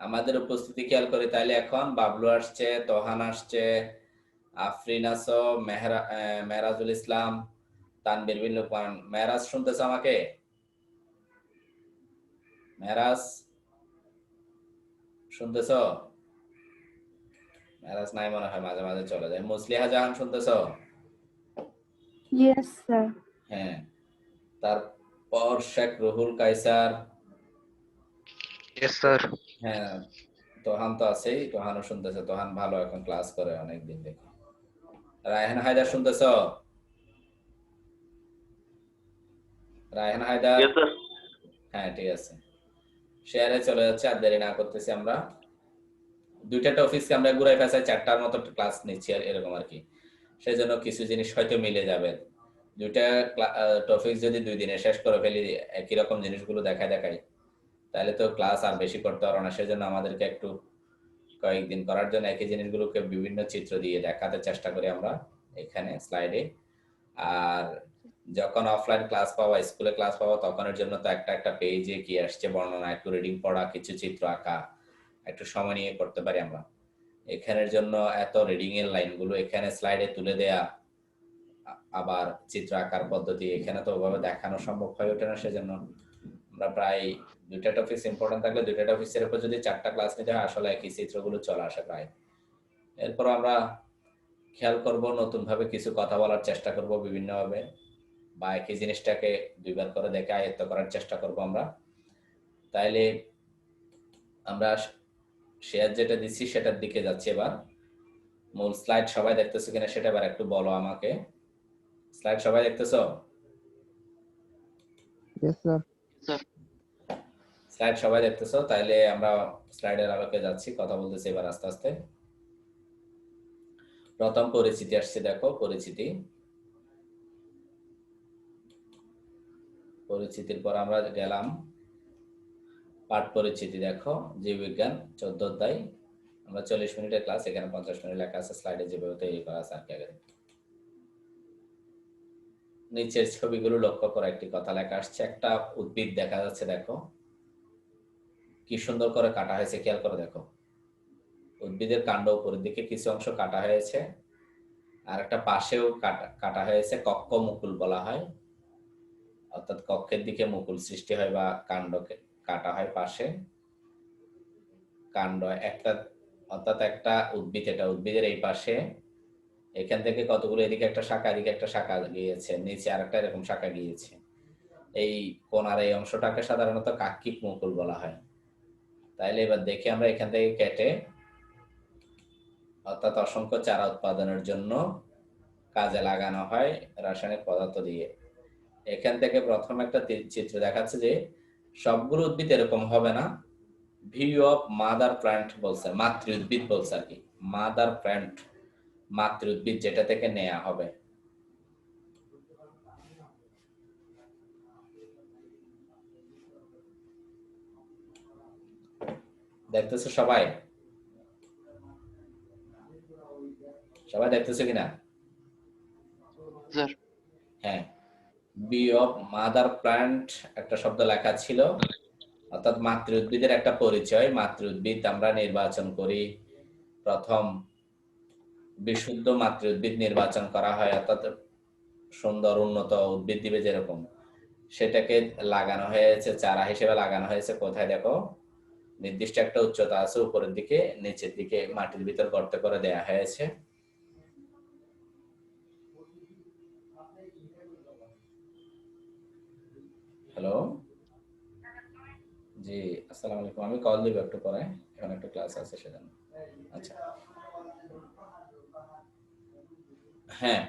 আমাদের উপস্থিতি খেয়াল করি তাহলে এখন বাবলু আসছে, তোহান আসছে, আফরিন আসো, মেহরাজুল ইসলাম, তানবীর বিন লোকমান। মেহরাজ শুনতেছ আমাকে? মেহরাজ শুনতেছ? মেহরাজ নাই মনে হয়, মাঝে মাঝে চলে যায়। মুসলিহা জাহান শুনতেছ? Yes, sir. হ্যাঁ। তারপর শেখ রুহুল কায়সার। Yes, sir. হ্যাঁ, তোহান তো আছেই, তোহানও শুনতেছে। তোহান ভালো, এখন ক্লাস করে অনেকদিন দেখি। রায়হান হায়দার শুনতেছ? রায়হান হায়দার? Yes, sir. হ্যাঁ, ঠিক আছে। শেয়ারে চলে যাচ্ছে, আর দেরি না করতেছি আমরা। দুইটা টপিককে আমরা ঘুরাই পেঁচাই 4টার মতো ক্লাস নিচ্ছি আর এরকম আর কি। সেজন্য কিছু জিনিস হয়তো মিলে যাবে। দুইটা টপিক যদি 2 দিনে শেষ করে ফেলি, একই রকম জিনিসগুলো দেখাই তাহলে তো ক্লাস আর বেশি করতে পারো না। সেজন্য আমাদেরকে একটু কয়েকদিন করার জন্য একই জিনিসগুলোকে বিভিন্ন চিত্র দিয়ে দেখাতে চেষ্টা করি আমরা এখানে স্লাইডে। আর যখন অফলাইন ক্লাস পাওয়া, স্কুলে ক্লাস পাওয়া, তখনের জন্য তো একটা একটা পেজে কি আসছে বর্ণনা, একটু রিডিং পড়া, কিছু চিত্র আঁকা, একটু সময় নিয়ে করতে পারি আমরা। এখানের জন্য এত রিডিং এর লাইনগুলো এখানে স্লাইডে তুলে দেয়া, আবার চিত্র আঁকার পদ্ধতি এখানে তো ওভাবে দেখানো সম্ভব হয়ে ওঠে না। সেজন্য আমরা প্রায় দুইটা টপিক ইম্পর্টেন্ট থাকলে দুইটা টপিকের উপর যদি 4টা ক্লাস নিতে হয়, আসলে একই চিত্রগুলো চলে আসে প্রায়। এরপর আমরা খেয়াল করব, নতুন ভাবে কিছু কথা বলার চেষ্টা করব বিভিন্নভাবে, বা একই জিনিসটাকে দুইবার করে দেখে আয়ত্ত করার চেষ্টা করব আমরা। তাইলে আমরা শেয়ার যেটা দিচ্ছি সেটার দিকে যাচ্ছি এবার। মূল স্লাইড সবাই দেখতেছো কিনা সেটা এবার একটু বলো আমাকে। স্লাইড সবাই দেখতেছো? Yes, sir. স্লাইড সবাই দেখতেছো? তাইলে আমরা স্লাইডের আলোকে যাচ্ছি, কথা বলতেছি এবার আস্তে আস্তে। প্রথম পরিচিতি আসছে, দেখো পরিচিতি। পরিচিতির পর আমরা গেলাম পাঠ পরিচিতি। দেখো জীববিজ্ঞান 14 অধ্যায়। আমরা 40 মিনিটের ক্লাস, এখানে 50 মিনিট লেখা আছে স্লাইডে যেভাবে তৈরি করা আছে আর কি। আগে নিচের ছবিগুলো লক্ষ্য করে একটি কথা লেখা আসছে। একটা উদ্ভিদ দেখা যাচ্ছে, দেখো কি সুন্দর করে কাটা হয়েছে, খেয়াল করে দেখো। উদ্ভিদের কাণ্ড উপরের দিকে কিছু অংশ কাটা হয়েছে, আর একটা পাশেও কাটা হয়েছে, কক্ষ মুকুল বলা হয়। অর্থাৎ কক্ষের দিকে মুকুল সৃষ্টি হয় বা কাণ্ডকে কাটা হয় পাশে। কাণ্ড একটা, অর্থাৎ একটা উদ্ভিদ, এটা উদ্ভিদের এই পাশে, এখান থেকে কতগুলো, এদিকে একটা শাখা, এদিকে একটা শাখা গিয়েছে, নিচে আরেকটা এরকম শাখা গিয়েছে। এই কোণার এই অংশটাকে সাধারণত কাক্ষিক মুকুল বলা হয়। তাইলে এবার দেখি আমরা এখান থেকে কেটে, অর্থাৎ অসংখ্য চারা উৎপাদনের জন্য কাজে লাগানো হয় রাসায়নিক পদার্থ দিয়ে। এখান থেকে প্রথম একটা চিত্র দেখাচ্ছে যে সবগুলো উদ্ভিদ এরকম হবে না। ভিউ অফ মাদার প্ল্যান্ট বলছে, মাতৃ উদ্ভিদ বলছে আর কি। মাদার প্ল্যান্ট, মাতৃ উদ্ভিদ যেটা থেকে নেয়া হবে। দেখতেছো সবাই? সবাই দেখতেছো কিনা? হ্যাঁ, বি অফ মাদার প্ল্যান্ট একটা শব্দ লেখা ছিল, অর্থাৎ মাতৃ উদ্ভিদের একটা পরিচয়। মাতৃ উদ্ভিদ আমরা নির্বাচন করি, প্রথম বিশুদ্ধ মাতৃ উদ্ভিদ নির্বাচন করা হয়, অর্থাৎ সুন্দর উন্নত উদ্ভিদ দিবে যেরকম, সেটাকে লাগানো হয়েছে, চারা হিসেবে লাগানো হয়েছে। কোথায় দেখো, নির্দিষ্ট একটা উচ্চতা আছে, উপরের দিকে নিচের দিকে মাটির ভিতর গর্ত করে দেয়া হয়েছে। হ্যালো, জি আসসালামু আলাইকুম। আমি কল দিব একটু পরে, এখন একটু ক্লাস আছে সেজন্য। আচ্ছা, হ্যাঁ,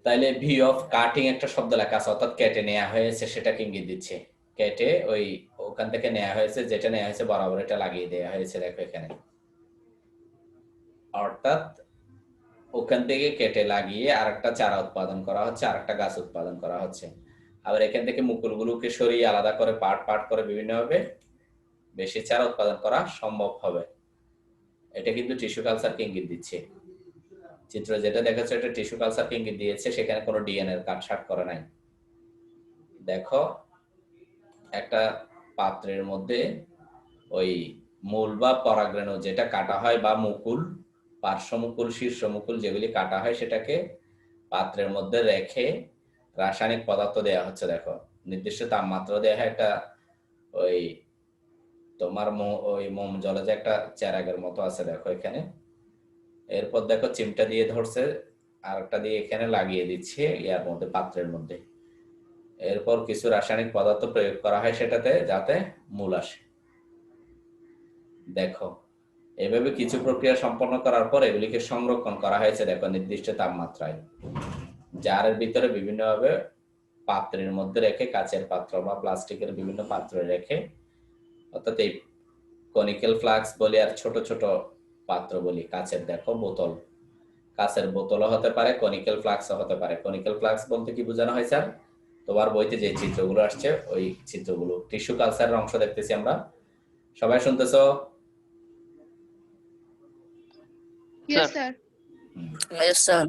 তাইলে ভি অফ কাটিং একটা শব্দ লেখা আছে, অর্থাৎ কেটে নেওয়া হয়েছে, সেটাকে ইঙ্গিত দিচ্ছে। কেটে ওই ওখান থেকে নেওয়া হয়েছে, যেটা নেওয়া হয়েছে বরাবর এটা লাগিয়ে দেওয়া হয়েছে, দেখো এখানে। অর্থাৎ ওখান থেকে কেটে লাগিয়ে আরেকটা চারা উৎপাদন করা হচ্ছে, আরেকটা গাছ উৎপাদন করা হচ্ছে। আবার এখান থেকে মুকুলগুলোকে সরিয়ে আলাদা করে পার্ট পার্ট করে বিভিন্নভাবে বেশি চারা উৎপাদন করা সম্ভব হবে। এটা কিন্তু টিস্যু কালচারকে ইঙ্গিত দিচ্ছে। চিত্র যেটা দেখাচ্ছে এটা টিস্যু কালচারকে ইঙ্গিত দিয়েছে, সেখানে কোনো ডিএনএ এর কাটছাট করা নাই। দেখো একটা পাত্রের মধ্যে ওই মূল বা পরাগরেণু যেটা কাটা হয় বা মুকুল, পার্শ্বমুকুল, শীর্ষমুকুল যেগুলি কাটা হয় সেটাকে পাত্রের মধ্যে রেখে রাসায়নিক পদার্থ দেয়া হচ্ছে। দেখো নির্দিষ্ট তাপমাত্রা দেয়া হয়, একটা ওই তোমার ওই মোম জলে যে একটা চেরাগের মতো আছে দেখো এখানে। এরপর দেখো চিমটা দিয়ে ধরছে, আর একটা দিয়ে এখানে লাগিয়ে দিচ্ছে ইয়ার মধ্যে, পাত্রের মধ্যে। এরপর কিছু রাসায়নিক পদার্থ প্রয়োগ করা হয় সেটাতে, যাতে মূল আসে। দেখো এভাবে কিছু প্রক্রিয়া সম্পন্ন করার পর এগুলিকে সংরক্ষণ করা হয়েছে দেখো নির্দিষ্ট তাপমাত্রায়, জারের ভিতরে বিভিন্নভাবে পাত্রের মধ্যে রেখে, কাচের পাত্র বা প্লাস্টিকের বিভিন্ন পাত্রে রেখে, অর্থাৎ এই কনিক্যাল ফ্লাস্ক বলি আর ছোট ছোট পাত্র বলি। কাচের দেখো বোতল, কাচের বোতলও হতে পারে, কনিক্যাল ফ্লাস্কও হতে পারে। কনিক্যাল ফ্লাস্ক বলতে কি বোঝানো হয় স্যার? তোমার বইতে যে চিত্রগুলো আসছে ওই চিত্রগুলো, টিস্যু কালচারের অংশ দেখতেছি আমরা। সবাই শুনতেছো? Yes, sir. Yes, sir.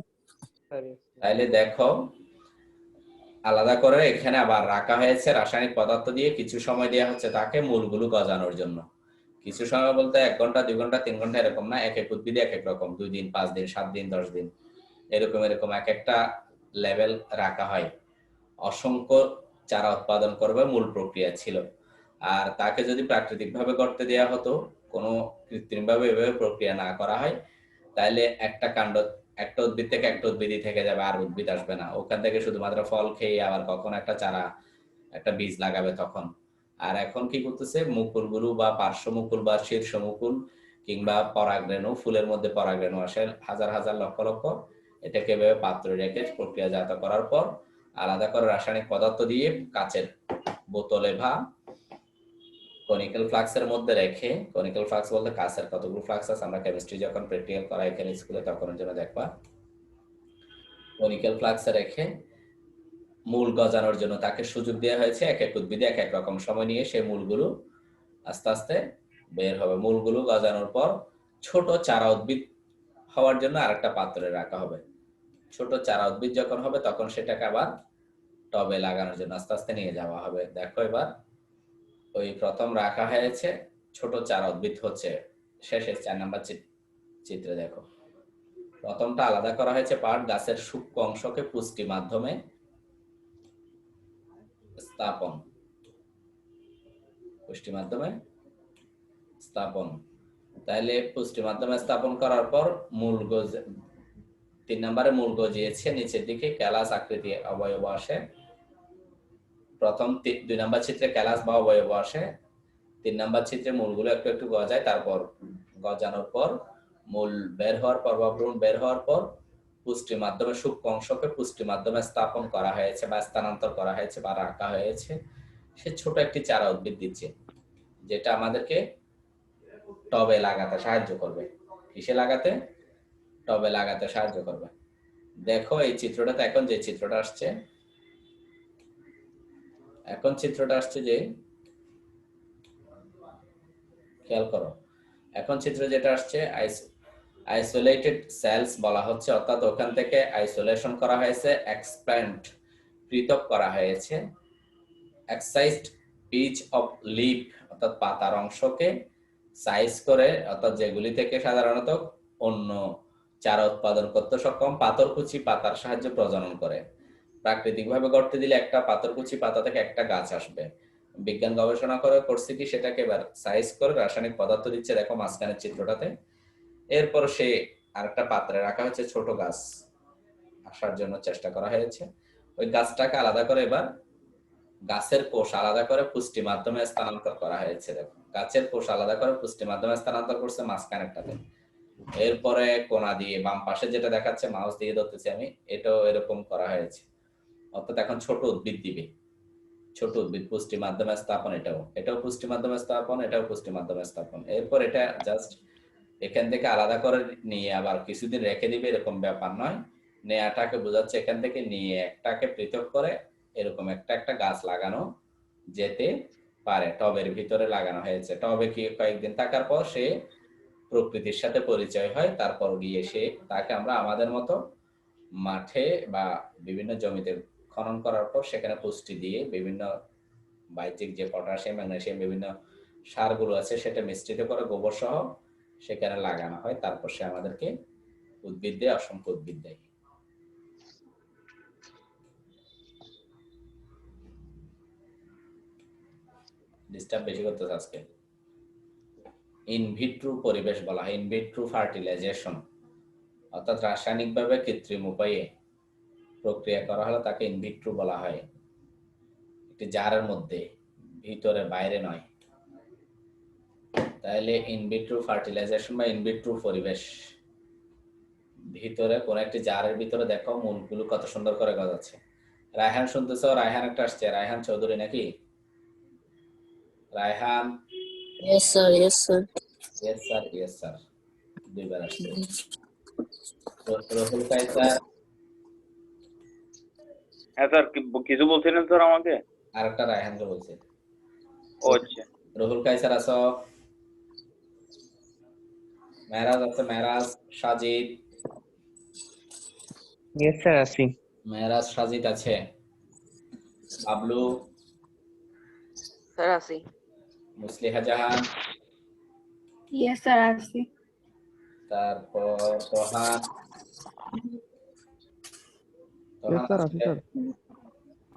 তাইলে দেখো আলাদা করে এখানে আবার রাখা হয়েছে রাসায়নিক পদার্থ দিয়ে, কিছু সময় দেওয়া হচ্ছে তাকে মূলগুলো গজানোর জন্য। কিছু সময় বলতে 1 ঘন্টা 2 ঘন্টা 3 ঘন্টা এরকম না, এক এক উদ্ভিদে এক এক রকম, 2 দিন 5 দিন 7 দিন 10 দিন এরকম এক একটা লেভেল রাখা হয়। অসংখ্য চারা উৎপাদন করবে মূল প্রক্রিয়া ছিল। আর তাকে যদি প্রাকৃতিক ভাবে করতে দেওয়া হতো, কোনো কৃত্রিম ভাবে এভাবে প্রক্রিয়া না করা হয়, তাহলে একটা কাণ্ড, একটা উদ্ভিদ থেকে একটা উদ্ভিদই থেকে যাবে, আর উদ্ভিদ আসবে না। ওখান থেকে শুধুমাত্র ফল খেয়ে আবার কখন একটা চারা, একটা বীজ লাগাবে তখন। আর এখন কি করতেছে, মুকুলগুলো বা পার্শ্ব মুকুল বা শীর্ষ মুকুল কিংবা পরাগরেণু, ফুলের মধ্যে পরাগরেণু আসে হাজার হাজার লক্ষ লক্ষ, এটাকে এভাবে পাত্রে রেখে প্রক্রিয়াজাত করার পর আলাদা করে রাসায়নিক পদার্থ দিয়ে কাচের বোতলে বা কনিক্যাল ফ্লাস্কের মধ্যে রেখে, কনিক্যাল ফ্লাস্ক বলতে কাচের কতগুলো ফ্লাস্ক আছে, আমরা কেমিস্ট্রি যখন প্র্যাকটিক্যাল করা এখানে স্কুলে তখনের জন্য দেখবা। কনিক্যাল ফ্লাস্কে রেখে মূল গজানোর জন্য তাকে সুযোগ দেওয়া হয়েছে। এক এক উদ্ভিদে এক এক রকম সময় নিয়ে সেই মূলগুলো আস্তে আস্তে বের হবে। মূলগুলো গজানোর পর ছোট চারা উদ্ভিদ হওয়ার জন্য আরেকটা পাত্রে রাখা হবে। ছোট চারা উদ্ভিদ যখন হবে তখন সেটাকে আবার টবে লাগানোর জন্য আস্তে আস্তে নিয়ে যাওয়া হবে। দেখো এবার ওই প্রথম রাখা হয়েছে ছোট চারা উদ্ভিদ হচ্ছে শেষের 4 নাম্বার চিত্রে। দেখো প্রথমটা আলাদা করা হয়েছে পাট, গাছের সূক্ষ্ম অংশকে পুষ্টি মাধ্যমে স্থাপন, পুষ্টি মাধ্যমে স্থাপন। তাহলে পুষ্টি মাধ্যমে স্থাপন করার পর মূল 3 নম্বরে মূল গজিয়েছে, নিচের দিকে ক্যালাস আকৃতি অবয়ব আসে। প্রথম 2 নম্বর চিত্রে ক্যালাস বা অবয়ব আসে, 3 নম্বর চিত্রে মূলগুলো একটু একটু গজায়। তারপর গজানোর পর মূল বের হওয়ার পর বা ভ্রূণ বের হওয়ার পর পুষ্টি মাধ্যমে সূক্ষ্ম অংশকে পুষ্টি মাধ্যমে স্থাপন করা হয়েছে বা স্থানান্তর করা হয়েছে বা রাখা হয়েছে। সে ছোট একটি চারা উদ্ভিদ দিচ্ছে, যেটা আমাদেরকে টবে লাগাতে সাহায্য করবে। কিসে লাগাতে? টবে লাগাতে সাহায্য করবে। দেখো এই চিত্রটাতে এখন যে চিত্রটা আসছে, যে খেয়াল করো, এখন চিত্র যেটা আসছে আইসোলেটেড সেলস বলা হচ্ছে, অর্থাৎ ওখান থেকে আইসোলেশন করা হয়েছে, এক্সপ্যান্ড পৃথক করা হয়েছে। এক্সাইজড পিচ অফ লিফ, অর্থাৎ পাতার অংশকে সাইজ করে, অর্থাৎ যেগুলি থেকে সাধারণত অন্য চারা উৎপাদন করতে সক্ষম পাথরকুচি পাতার সাহায্যে প্রজনন করে। প্রাকৃতিকভাবে গড়তে দিলে একটা পাথরকুচি পাতা থেকে একটা গাছ আসবে। বিজ্ঞান গবেষণা করে করছে কি, সেটাকে এবার সাইজ করে রাসায়নিক পদার্থ দিচ্ছে, দেখো মাঝখানের চিত্রটাতে। এরপর সে আরেকটা পাত্রে রাখা হচ্ছে, ছোট গাছ আসার জন্য চেষ্টা করা হয়েছে। ওই গাছটাকে আলাদা করে এবার গাছের কোষ আলাদা করে পুষ্টি মাধ্যমে স্থানান্তর করা হয়েছে। দেখো গাছের কোষ আলাদা করে পুষ্টি মাধ্যমে স্থানান্তর করছে মাঝখানেরটাতে। এরপরে কোনা দিয়ে বাম পাশে যেটা দেখাচ্ছে, মাউস দিয়ে ধরতেছি আমি, এটাও এরকম করা হয়েছে। অর্থাৎ এখন ছোট উদ্ভিদ দিবে, ছোট উদ্ভিদ পুষ্টি মাধ্যমে স্থাপন, এটাও পুষ্টি মাধ্যমে স্থাপন, এটাও পুষ্টি মাধ্যমে স্থাপন। এরপর এটা জাস্ট এখান থেকে আলাদা করে নিয়ে আবার কিছুদিন রেখে দিবে এরকম ব্যাপার নয়। নেয়াটাকে বোঝাচ্ছে এখান থেকে নিয়ে একটাকে পৃথক করে এরকম একটা একটা গাছ লাগানো যেতে পারে। টবের ভিতরে লাগানো হয়েছে। টবে কি কয়েকদিন থাকার পর সে প্রকৃতির সাথে পরিচয় হয়, তারপর গিয়ে সে তাকে আমরা আমাদের মতো মাঠে বা বিভিন্ন জমিতে খনন করার পর সেখানে পুষ্টি দিয়ে বিভিন্ন বাহ্যিক যে পটাশিয়াম ম্যাগনেসিয়াম বিভিন্ন সারগুলো আছে সেটা মিশ্রিত করে গোবর সহ সেখানে লাগানো হয়, তারপর সে আমাদেরকে উদ্ভিদ দেয়, অসংখ্য উদ্ভিদ দেয়। ডিস্টার্ব বেশি করতেছে আজকে। ইনভিট্রো পরিবেশ বলা হয়, ইনভিট্রো ফার্টিলাইজেশন, অর্থাৎ রাসায়নিকভাবে কৃত্রিম উপায়ে প্রক্রিয়া করা হলে তাকে ইনভিট্রো বলা হয়। একটি জারের মধ্যে, ভিতরে বাইরে নয়। তাহলে ইনভিট্রো ফার্টিলাইজেশন বা ইনভিট্রো পরিবেশ, ভিতরে কোন একটি জারের ভিতরে দেখো মূলগুলো কত সুন্দর করে গজাচ্ছে। রায়হান শুনতেছ? রায়হান একটা আসছে, রায়হান চৌধুরী নাকি? Raihan? Yes, sir. Yes, sir. Yes sir, yes sir, দুইবার আসছে। রহুল কায়সার? হ্যাঁ স্যার, কিছু বলছিলেন স্যার আমাকে? আর একটা রায়হানকে বলছে। ও আচ্ছা। রহুল কায়সার আছো? মেহরাজ আছে? মেহরাজ, সাজিদ? ইয়েস স্যার, আছি। মেহরাজ, সাজিদ আছে? বাবলু? স্যার আছি। মুসলিহা জাহান? Yes, sir. আছি। তারপর তোহান? Yes, sir. আছি স্যার।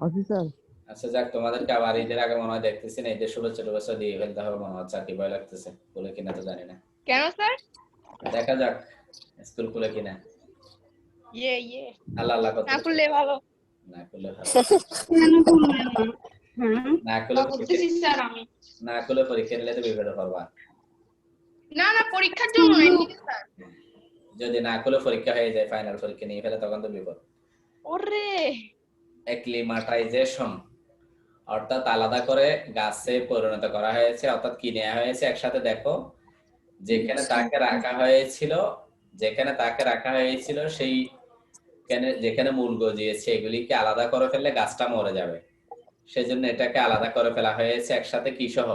আছি স্যার। আচ্ছা যাক, তোমাদেরকে আবার ঈদের আগে মনে হয় দেখতেছি না, ঈদের শুভেচ্ছা টুভেচ্ছা দিয়ে ফেলতে হবে মনে হচ্ছে, আর কি ভয় লাগতেছে, খুলে কিনা তো জানি না। কেন স্যার? দেখা যাক স্কুল খুলে কিনা। ইয়ে আল্লাহ আল্লাহ করতে না করলে ভালো। না করলে ভালো। কেন করলেন না? না করলে করতেছি স্যার আমি। না করলে পরীক্ষা নিলে তো বিপদে পড়বা। না পরীক্ষার জন্য না, এমনিতে স্যার। যদি না করলে পরীক্ষা হয়ে যায়, ফাইনাল পরীক্ষা নিয়ে ফেলে, তখন তো বিপদ। ওরে অ্যাক্লিমাটাইজেশন, অর্থাৎ আলাদা করে গাছে পরিণত করা হয়েছে, অর্থাৎ কি নেওয়া হয়েছে একসাথে। দেখো যেখানে তাকে রাখা হয়েছিল সেই যেখানে মূল গজিয়েছে এগুলিকে আলাদা করে ফেললে গাছটা মরে যাবে, সেজন্য এটাকে আলাদা করে ফেলা হয়েছে একসাথে। কি সহ?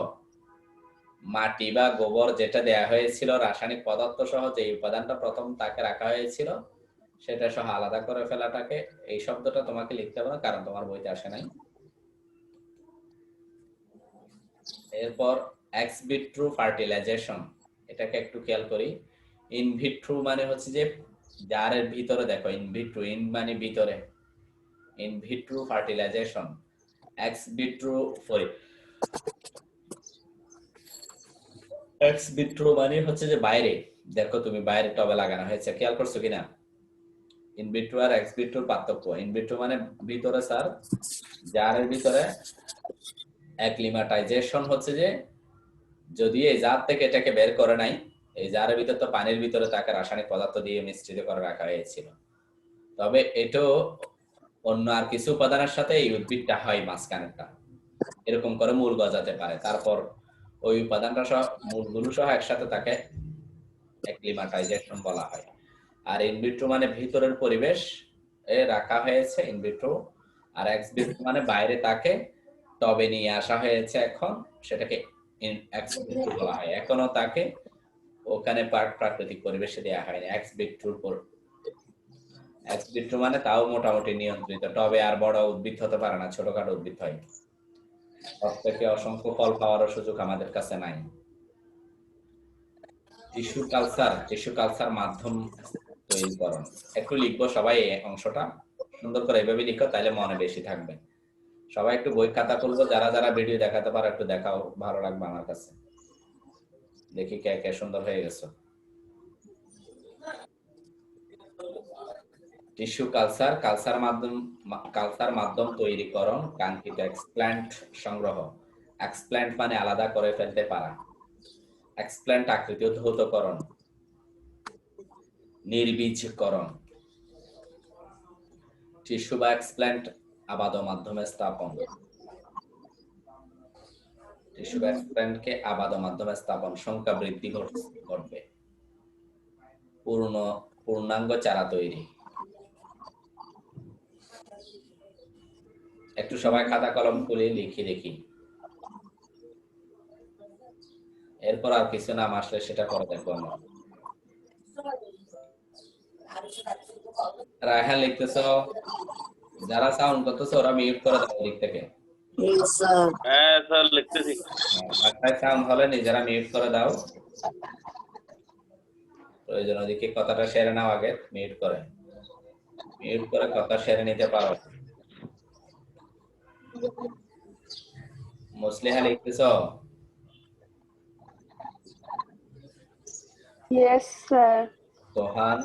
মাটি বা গোবর যেটা দেয়া হয়েছিল, রাসায়নিক পদার্থ সহ যে উপাদানটা প্রথম তাকে রাখা হয়েছিল সেটা সহ আলাদা করে ফেলাটাকে, এই শব্দটা তোমাকে লিখতে হবে না কারণ তোমার বইতে আসে নাই। এরপর এক্স ভিট্রো ফার্টিলাইজেশন, এটাকে একটু খেয়াল করি। ইন ভিট্রো মানে হচ্ছে যে জারের ভিতরে, দেখো ইন ভিট্রো, ইন মানে ভিতরে, in vitro fertilisation. Ex vitro ex vitro মানে হচ্ছে যে বাইরে, দেখো তুমি বাইরে টবে লাগানো হয়েছে, খেয়াল করছো কিনা? ইন ভিট্রো আর এক্স ভিট্রোর পার্থক্য। ইন ভিট্রো মানে ভিতরে স্যার, জারের ভিতরে। অ্যাক্লিমাটাইজেশন হচ্ছে যে যদি এই জার থেকে এটাকে বের করে নাই, এই জারের ভিতরে তো পানির ভিতরে তাকে রাসায়নিক পদার্থ দিয়ে মিশ্রিত করে রাখা হয়েছিল, তবে এটাও অন্য আর কিছু উপাদানের সাথে এই উদ্ভিদটা হয় মাঝখানেরটা, এরকম করে মূল গজাতে পারে, তারপর ওই উপাদানটা সহ মূলগুলো সহ একসাথে তাকে অ্যাক্লিমাটাইজেশন বলা হয়। আর ইনভিট্রো মানে ভিতরের পরিবেশ এ রাখা হয়েছে ইনভিট্রো, আর এক্স ভিট্রো মানে বাইরে তাকে টবে নিয়ে আসা হয়েছে, এখন সেটাকে এক্স ভিট্রো বলা হয়। এখনো তাকে ওখানে প্রাকৃতিক পরিবেশে দেওয়া হয়নি। এক্স ভিট্রো মানে তাও মোটামুটি নিয়ন্ত্রিত, টবে আর বড় উদ্ভিদ হতে পারে না, ছোটখাটো উদ্ভিদ হয়। প্রত্যেকে অসংখ্য ফল পাওয়ার সুযোগ আমাদের কাছে নাই। টিস্যু কালচার মাধ্যম তৈরিকরণ, একটু লিখবো সবাই এই অংশটা সুন্দর করে এভাবে লিখো, তাহলে মনে বেশি থাকবে। সবাই একটু বই খাতা খুলবো, যারা যারা ভিডিও দেখাতে পারো একটু দেখাও, ভালো লাগবে আমার কাছে। দেখি কে কে সুন্দর হয়ে গেছে। টিস্যু কালচার মাধ্যম তৈরিকরণ, কাঙ্ক্ষিত এক্সপ্ল্যান্ট সংগ্রহ। এক্সপ্ল্যান্ট মানে আলাদা করে ফেলতে পারা, এক্সপ্ল্যান্ট আকৃতি ধৌতকরণ, নির্বীজকরণ। টিস্যু বা এক্সপ্ল্যান্ট আবাদ মাধ্যমে স্থাপন, টিস্যু বা এক্সপ্ল্যান্টকে আবাদ মাধ্যমে স্থাপন, সংখ্যা বৃদ্ধি ঘটবে। পূর্ণাঙ্গ চারা তৈরি। একটু সবাই খাতা কলম খুলে লিখি দেখি, এরপর আর কিছু নাম আসলে সেটা করে দেখবো আমরা। রায়হান লিখতেছ? যারা সাউন্ড করতেছ ওরা মিউট করে দাও দিক থেকে। Yes, sir. হ্যাঁ স্যার লিখতেছি। বাসায় সাউন্ড হলে নিজেরা মিউট করে দাও। প্রয়োজন ওদিকে কথাটা সেরে নাও, আগে মিউট করে কথা সেরে নিতে পারো। মুসলিহা লিখতেছ? Yes, sir. তোহান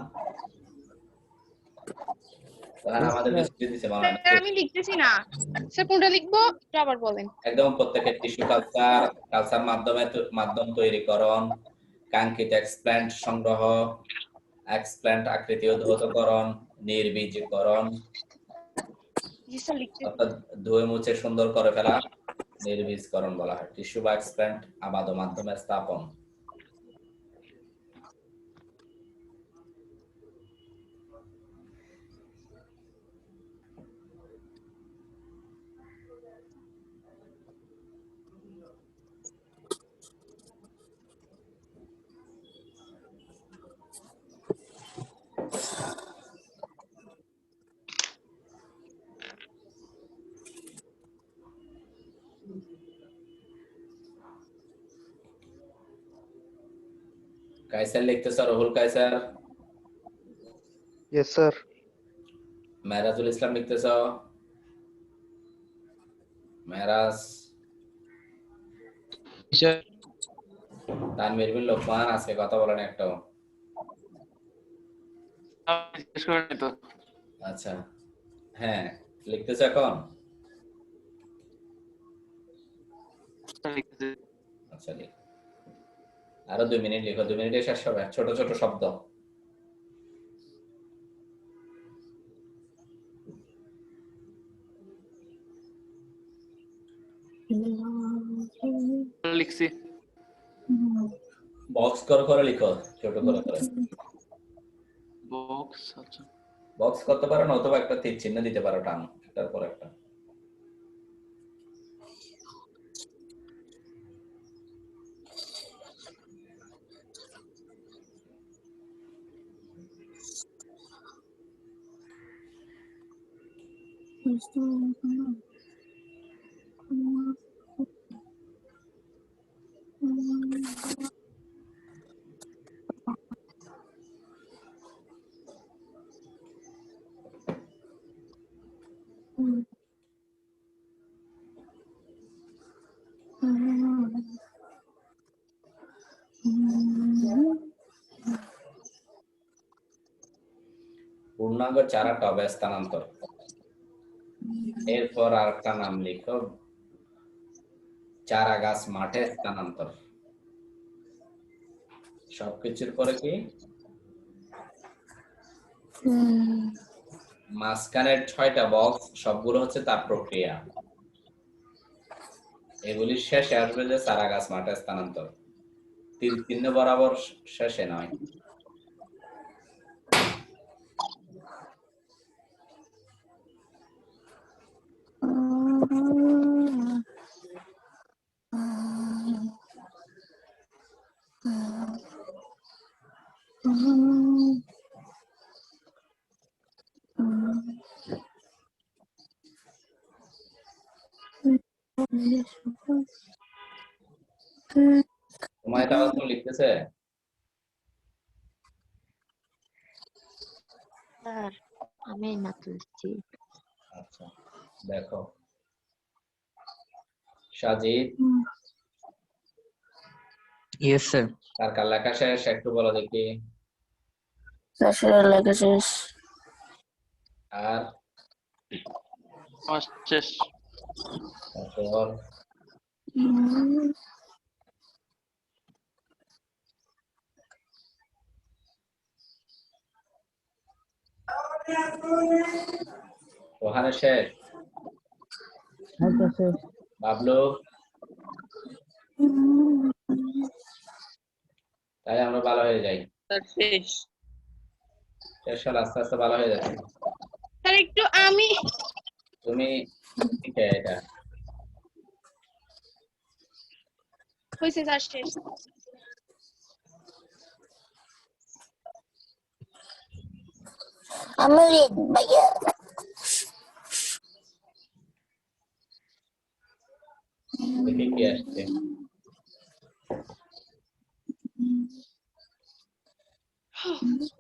আমাদের বিস্তারিত দিতে মনে হয় না। স্যার আমি লিখতেছি না। স্যার কোনটা লিখবো একটু আবার বলেন। একদম প্রত্যেকের টিস্যু কালচার মাধ্যম তৈরিকরণ, কাঙ্ক্ষিত এক্সপ্ল্যান্ট সংগ্রহ, এক্সপ্ল্যান্ট আকৃতি উদ্ভূতকরণ, নির্বীজীকরণ জি স্যার লিখতেছি। অর্থাৎ ধুয়ে মুছে সুন্দর করে ফেলা নির্বীজকরণ বলা হয়। টিস্যু বা এক্সপ্ল্যান্ট আবাদ মাধ্যমে স্থাপন। কাইসার লিখতেছ? রুহুল কাইসার? Yes, sir. মেহরাজুল ইসলাম লিখতেছ? মেহরাজ? Sir. তানভীর বিন লোকমান আজকে কথা বলেন একটাও? আচ্ছা, হ্যাঁ লিখতেছ এখন? আচ্ছা লিখ, আরো 2 মিনিট লিখো, 2 মিনিটে শেষ হবে। ছোট ছোট শব্দ। লিখছি। বক্স করে লিখো, ছোট করে। বক্স, আচ্ছা। বক্স করতে পারো না, অথবা একটা তীর চিহ্ন দিতে পারো, টান একটার পর একটা। পূর্ণাঙ্গ চারা টবে স্থানান্তর। এরপর আরেকটা নাম লিখো, চারা গাছ মাঠে স্থানান্তর। সবকিছুর পরে কি মাঝখানের 6টা বক্স সবগুলো হচ্ছে তার প্রক্রিয়া। এগুলির শেষে আসবে যে চারা গাছ মাঠে স্থানান্তর। তীর চিহ্ন বরাবর শেষে নয়। তোমায় তাও লিখতেছে? স্যার আমি না তুলছি। আচ্ছা দেখো, সাজিদ? Yes, sir. কার কার লেখা শেষ একটু বলো দেখি। স্যার লেখা শেষ। আর শেষ। তারপর ওখানে শেষ? আচ্ছা শেষ। বাবলু? তাই আমরা ভালো হয়ে যাই। স্যার শেষ। শেষ হলে আস্তে আস্তে ভালো হয়ে যাচ্ছে। স্যার একটু আমি তুমি ঠিক এটা হইছে স্যার শেষ। আমি ভাইয়া দেখি কি আসছে।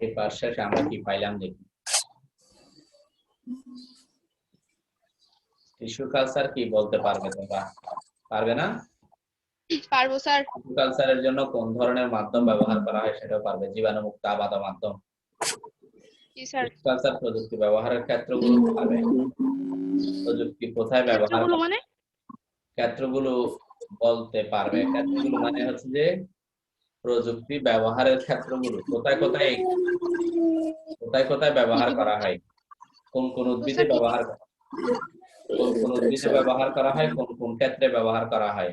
এই পাশ শেষে আমরা কি পাইলাম দেখি। টিস্যু কালচার কি বলতে পারবে তোমরা? পারবে না? পারবো স্যার। টিস্যু কালচারের জন্য কোন ধরনের মাধ্যম ব্যবহার করা হয় সেটাও পারবে। জীবাণুমুক্ত আবাদ মাধ্যম। জি স্যার। টিস্যু কালচার প্রযুক্তি ব্যবহারের ক্ষেত্রগুলো পারবে। প্রযুক্তি কোথায় ব্যবহার ক্ষেত্রগুলো মানে? ক্ষেত্রগুলো বলতে পারবে। ক্ষেত্রগুলো মানে হচ্ছে যে প্রযুক্তি ব্যবহারের ক্ষেত্রগুলো কোথায় কোথায় ব্যবহার করা হয়, কোন কোন উদ্ভিদে ব্যবহার ব্যবহার করা হয়, কোন কোন ক্ষেত্রে ব্যবহার করা হয়।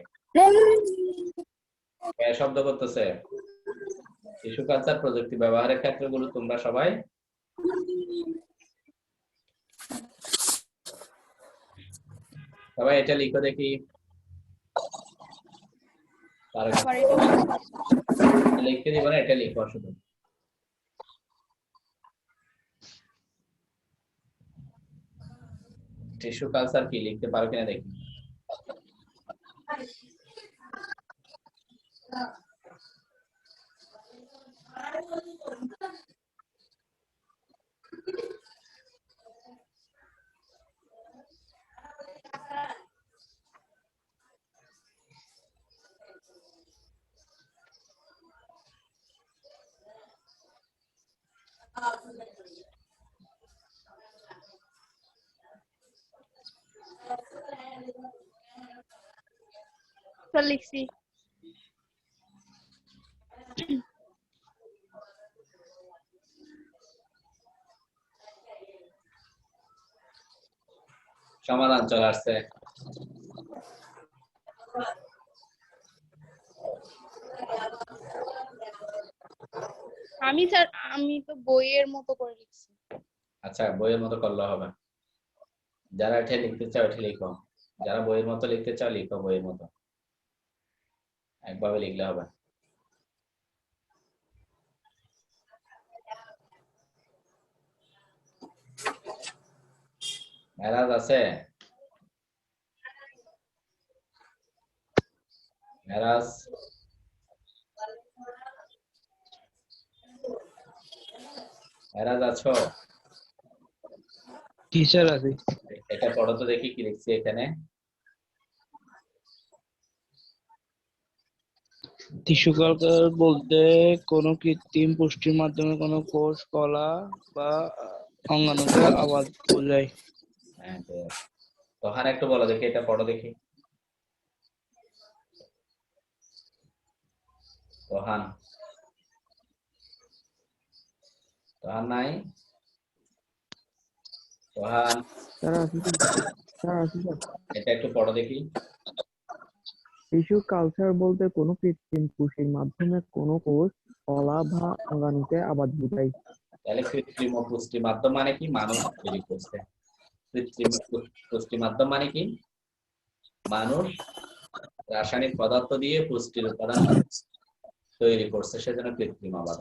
শব্দ করতেছে টিস্যু কালচার প্রযুক্তি ব্যবহারের ক্ষেত্রগুলো তোমরা সবাই এটা লিখো দেখি। লিখতে দিব না, এটা লিখো শুধু। টিস্যু কালচার কি লিখতে পারো কিনা দেখি। স্যার লিখছি। সমাধান চলে আসছে। স্যার আমি তো বইয়ের মতো করে লিখছি। আচ্ছা, বইয়ের মতো করলে হবে। যারা এটা লিখতে চাও এটা লিখো, যারা বইয়ের মতো লিখতে চাও লিখো বইয়ের মতো, একভাবে লিখলে হবে। মেরাজ আছে? মেরাজ আছো? টিচার আছে। এটা পড়ো তো দেখি কি লিখছি এখানে। টিস্যু কালচার বলতে কোনো কৃত্রিম পুষ্টির মাধ্যমে কোনো কোষ, কলা বা অঙ্গাণুকে আবাদ বোঝায়। হ্যাঁ, তোহার একটু বলো দেখি, এটা পড়ো দেখি। তোহান নাই? তোহান এটা একটু পড়ো দেখি। টিস্যু কালচার বলতে কোনো কৃত্রিম পুষ্টির মাধ্যমে কোনো কোষ, কলা বা অঙ্গাণুকে আবাদ বোঝায়। তাহলে কৃত্রিম পুষ্টি মাধ্যম মানে কি? মানুষ তৈরি করছে। কৃত্রিম পুষ্টি মাধ্যম মানে কি? মানুষ রাসায়নিক পদার্থ দিয়ে পুষ্টির উপাদান তৈরি করছে, সেজন্য কৃত্রিম আবাদ।